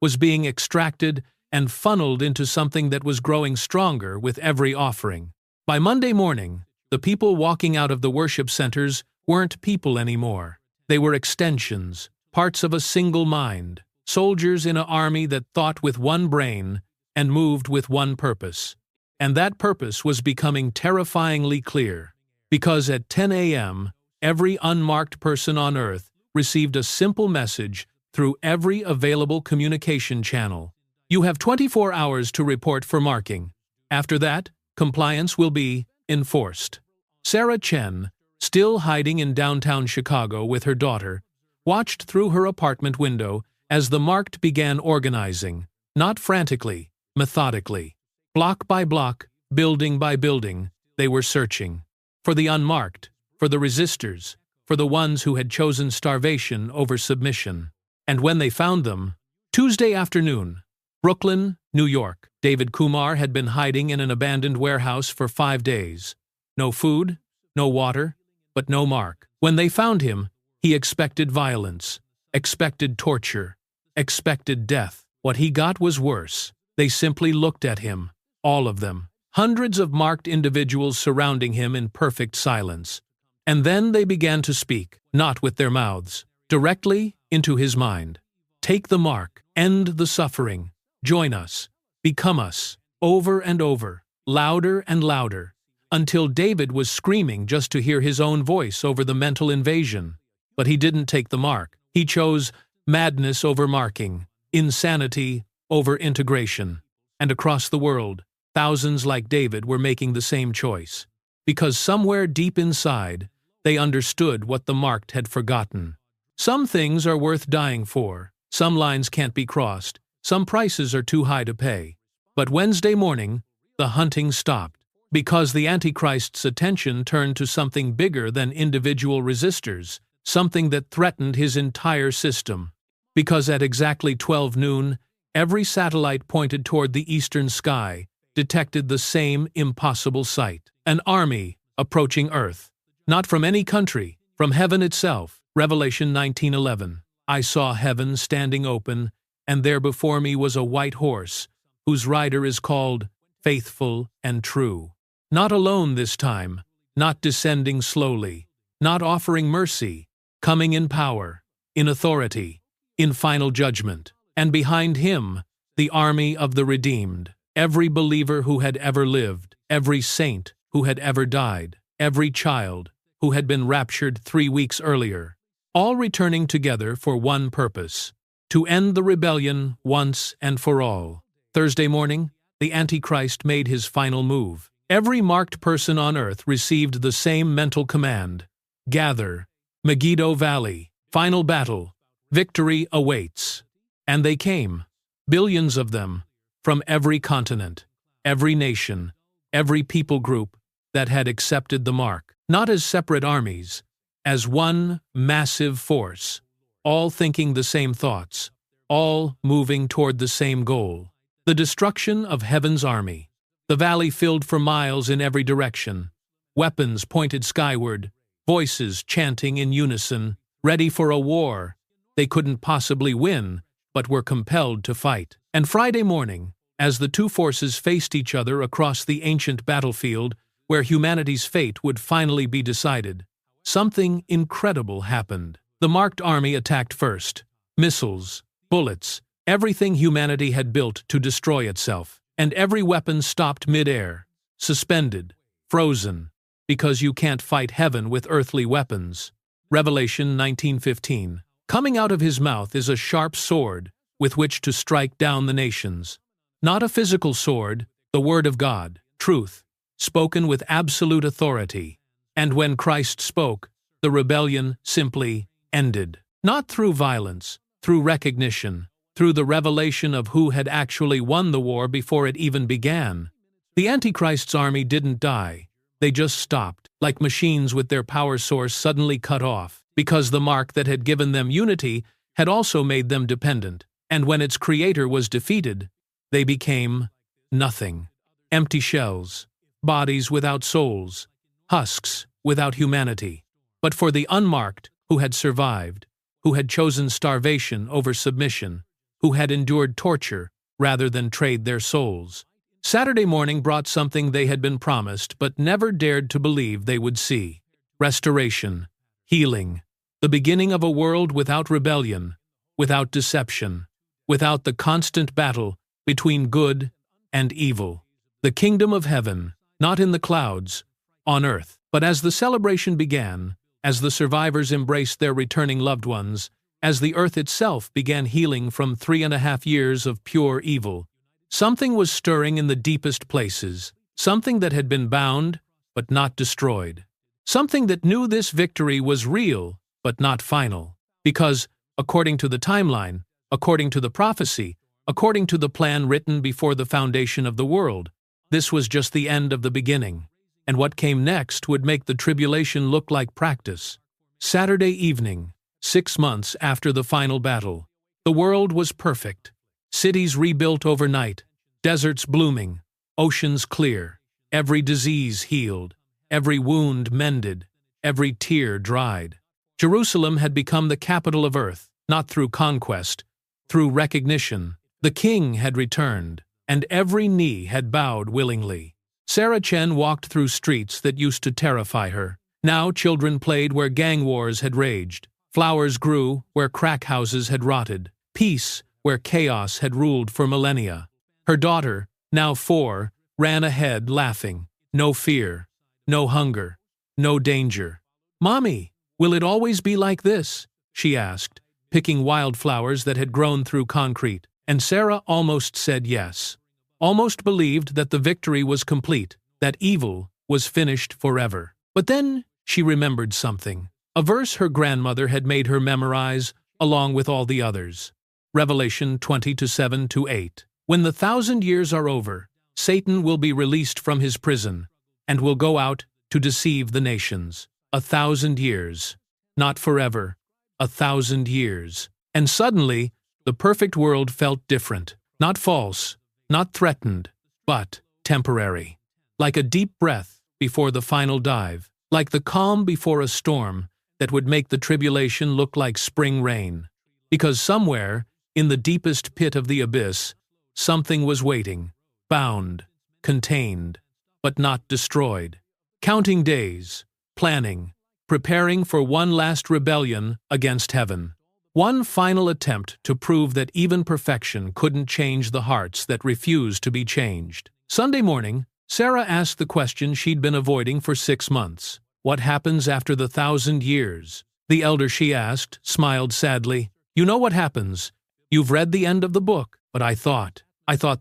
was being extracted and funneled into something that was growing stronger with every offering. By Monday morning, the people walking out of the worship centers weren't people anymore. They were extensions, parts of a single mind, soldiers in an army that thought with one brain and moved with one purpose. And that purpose was becoming terrifyingly clear. Because at 10 a.m., every unmarked person on Earth received a simple message through every available communication channel. You have 24 hours to report for marking. After that, compliance will be enforced. Sarah Chen, still hiding in downtown Chicago with her daughter, watched through her apartment window as the marked began organizing, not frantically, methodically. Block by block, building by building, they were searching. For the unmarked, for the resistors, for the ones who had chosen starvation over submission. And when they found them, Tuesday afternoon, Brooklyn, New York, David Kumar had been hiding in an abandoned warehouse for 5 days. No food, no water, but no mark. When they found him, he expected violence, expected torture, expected death. What he got was worse. They simply looked at him, all of them. Hundreds of marked individuals surrounding him in perfect silence. And then they began to speak, not with their mouths, directly into his mind. Take the mark, end the suffering, join us, become us, over and over, louder and louder, until David was screaming just to hear his own voice over the mental invasion. But he didn't take the mark. He chose madness over marking, insanity over integration. And across the world, thousands like David were making the same choice. Because somewhere deep inside, they understood what the marked had forgotten. Some things are worth dying for. Some lines can't be crossed. Some prices are too high to pay. But Wednesday morning, the hunting stopped. Because the Antichrist's attention turned to something bigger than individual resistors, something that threatened his entire system. Because at exactly 12 noon, every satellite pointed toward the eastern sky detected the same impossible sight. An army approaching Earth. Not from any country, from heaven itself. Revelation 19:11. I saw heaven standing open, and there before me was a white horse, whose rider is called Faithful and True. Not alone this time, not descending slowly, not offering mercy, coming in power, in authority, in final judgment. And behind him, the army of the redeemed, every believer who had ever lived, every saint who had ever died, every child who had been raptured 3 weeks earlier, all returning together for one purpose: to end the rebellion once and for all. Thursday morning, the Antichrist made his final move. Every marked person on earth received the same mental command: gather, Megiddo Valley, final battle, victory awaits. And they came, billions of them, from every continent, every nation, every people group that had accepted the mark, not as separate armies, as one massive force, all thinking the same thoughts, all moving toward the same goal: the destruction of heaven's army. The valley filled for miles in every direction, weapons pointed skyward, voices chanting in unison, ready for a war they couldn't possibly win, but were compelled to fight. And Friday morning, as the two forces faced each other across the ancient battlefield where humanity's fate would finally be decided, something incredible happened. The marked army attacked first. Missiles, bullets, everything humanity had built to destroy itself. And every weapon stopped mid-air, suspended, frozen, because you can't fight heaven with earthly weapons. Revelation 19:15. Coming out of his mouth is a sharp sword with which to strike down the nations. Not a physical sword, the word of God, truth, spoken with absolute authority. And when Christ spoke, the rebellion simply ended. Not through violence, through recognition, through the revelation of who had actually won the war before it even began. The Antichrist's army didn't die. They just stopped, like machines with their power source suddenly cut off, because the mark that had given them unity had also made them dependent. And when its creator was defeated, they became nothing. Empty shells, bodies without souls, husks without humanity. But for the unmarked, who had survived, who had chosen starvation over submission, who had endured torture rather than trade their souls, Saturday morning brought something they had been promised but never dared to believe they would see: restoration, healing, the beginning of a world without rebellion, without deception, without the constant battle between good and evil. The kingdom of heaven, not in the clouds, on earth. But as the celebration began, as the survivors embraced their returning loved ones, as the earth itself began healing from 3.5 years of pure evil, something was stirring in the deepest places, something that had been bound, but not destroyed. Something that knew this victory was real, but not final. Because, according to the timeline, according to the prophecy, according to the plan written before the foundation of the world, this was just the end of the beginning. And what came next would make the tribulation look like practice. Saturday evening, 6 months after the final battle. The world was perfect. Cities rebuilt overnight, deserts blooming, oceans clear, every disease healed, every wound mended, every tear dried. Jerusalem had become the capital of earth, not through conquest, through recognition. The king had returned, and every knee had bowed willingly. Sarah Chen walked through streets that used to terrify her. Now children played where gang wars had raged. Flowers grew where crack houses had rotted. Peace where chaos had ruled for millennia. Her daughter, now 4, ran ahead laughing. No fear, no hunger, no danger. "Mommy, will it always be like this?" she asked, picking wildflowers that had grown through concrete. And Sarah almost said yes. Almost believed that the victory was complete, that evil was finished forever. But then she remembered something. A verse her grandmother had made her memorize, along with all the others. Revelation 20:7-8. When the 1,000 years are over, Satan will be released from his prison, and will go out to deceive the nations. 1,000 years. Not forever. 1,000 years. And suddenly, the perfect world felt different. Not false, not threatened, but temporary. Like a deep breath before the final dive. Like the calm before a storm that would make the tribulation look like spring rain. Because somewhere, in the deepest pit of the abyss, something was waiting, bound, contained, but not destroyed. Counting days, planning, preparing for one last rebellion against heaven. One final attempt to prove that even perfection couldn't change the hearts that refused to be changed. Sunday morning, Sarah asked the question she'd been avoiding for 6 months. What happens after the 1,000 years? The elder she asked smiled sadly. "You know what happens. You've read the end of the book, but I thought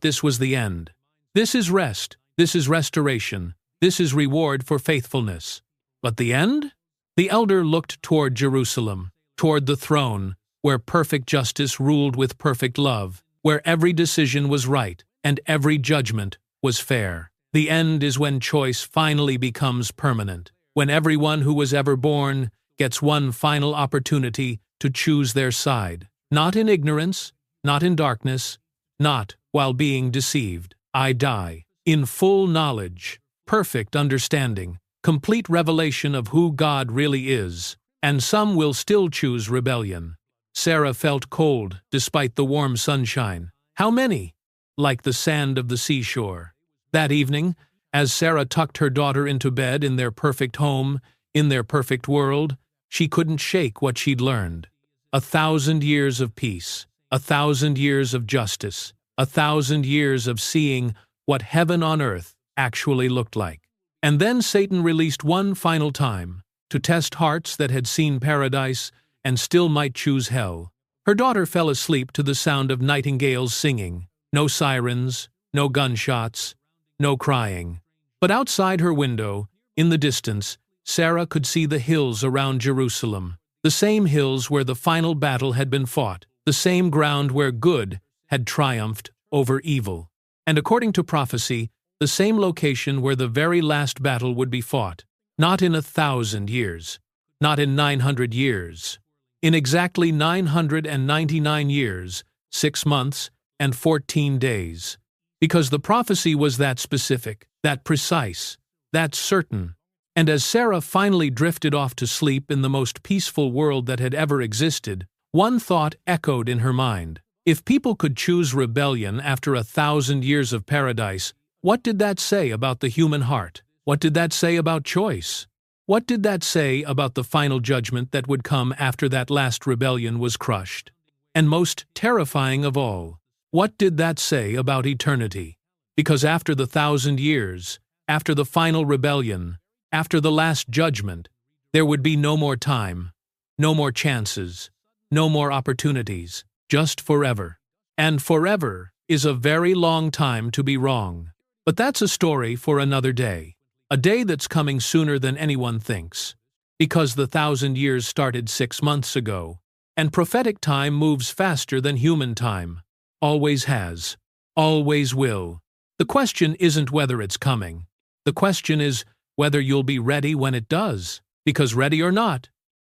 this was the end. This is rest, this is restoration, this is reward for faithfulness. But the end?" The elder looked toward Jerusalem, toward the throne, where perfect justice ruled with perfect love, where every decision was right and every judgment was fair. The end is when choice finally becomes permanent, when everyone who was ever born gets one final opportunity to choose their side. Not in ignorance, not in darkness, not while being deceived. I die in full knowledge, perfect understanding, complete revelation of who God really is, and some will still choose rebellion. Sarah felt cold despite the warm sunshine. How many? Like the sand of the seashore. That evening, as Sarah tucked her daughter into bed in their perfect home, in their perfect world, she couldn't shake what she'd learned. 1,000 years of peace, 1,000 years of justice, 1,000 years of seeing what heaven on earth actually looked like. And then Satan released one final time, to test hearts that had seen paradise and still might choose hell. Her daughter fell asleep to the sound of nightingales singing. No sirens, no gunshots, no crying. But outside her window, in the distance, Sarah could see the hills around Jerusalem. The same hills where the final battle had been fought. The same ground where good had triumphed over evil. And according to prophecy, the same location where the very last battle would be fought. Not in 1,000 years. Not in 900 years. In exactly 999 years, 6 months, and 14 days. Because the prophecy was that specific, that precise, that certain. And as Sarah finally drifted off to sleep in the most peaceful world that had ever existed, one thought echoed in her mind. If people could choose rebellion after 1,000 years of paradise, what did that say about the human heart? What did that say about choice? What did that say about the final judgment that would come after that last rebellion was crushed? And most terrifying of all, what did that say about eternity? Because after the 1,000 years, after the final rebellion, after the last judgment, there would be no more time, no more chances, no more opportunities, just forever. And forever is a very long time to be wrong. But that's a story for another day. A day that's coming sooner than anyone thinks. Because the 1,000 years started 6 months ago. And prophetic time moves faster than human time. Always has. Always will. The question isn't whether it's coming. The question is whether you'll be ready when it does. Because ready or not,